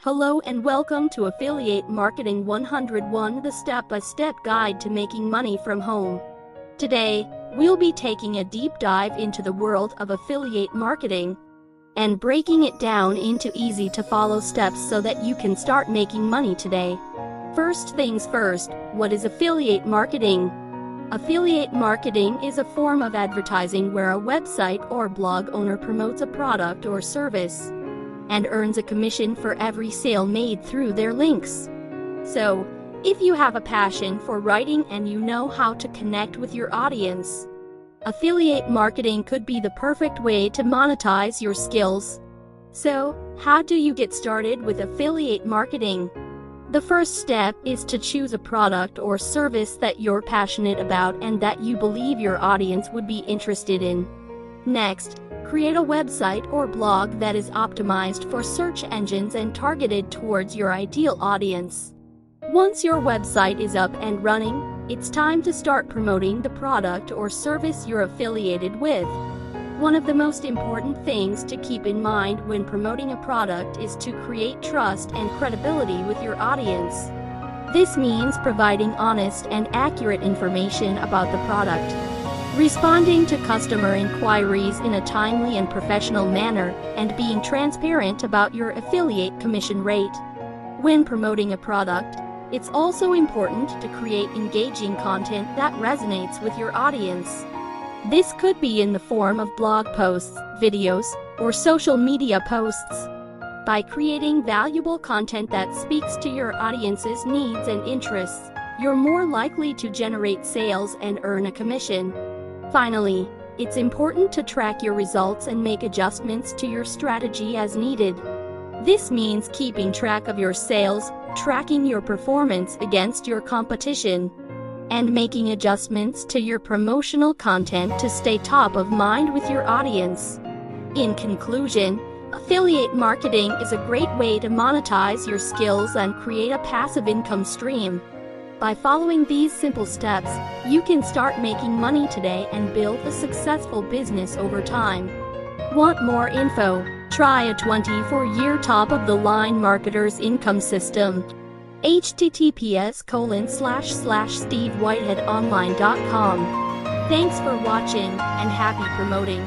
Hello and welcome to Affiliate Marketing 101, the step-by-step guide to making money from home. Today, we'll be taking a deep dive into the world of affiliate marketing and breaking it down into easy-to-follow steps so that you can start making money today. First things first, what is affiliate marketing? Affiliate marketing is a form of advertising where a website or blog owner promotes a product or service and earns a commission for every sale made through their links. So, if you have a passion for writing and you know how to connect with your audience, affiliate marketing could be the perfect way to monetize your skills. So, how do you get started with affiliate marketing? The first step is to choose a product or service that you're passionate about and that you believe your audience would be interested in. Next, create a website or blog that is optimized for search engines and targeted towards your ideal audience. Once your website is up and running, it's time to start promoting the product or service you're affiliated with. One of the most important things to keep in mind when promoting a product is to create trust and credibility with your audience. This means providing honest and accurate information about the product, responding to customer inquiries in a timely and professional manner, and being transparent about your affiliate commission rate. When promoting a product, it's also important to create engaging content that resonates with your audience. This could be in the form of blog posts, videos, or social media posts. By creating valuable content that speaks to your audience's needs and interests, you're more likely to generate sales and earn a commission. Finally, it's important to track your results and make adjustments to your strategy as needed. This means keeping track of your sales, tracking your performance against your competition, and making adjustments to your promotional content to stay top of mind with your audience. In conclusion, affiliate marketing is a great way to monetize your skills and create a passive income stream. By following these simple steps, you can start making money today and build a successful business over time. Want more info? Try a 24-year top-of-the-line marketer's income system. https://stevewhiteheadonline.com. Thanks for watching and happy promoting.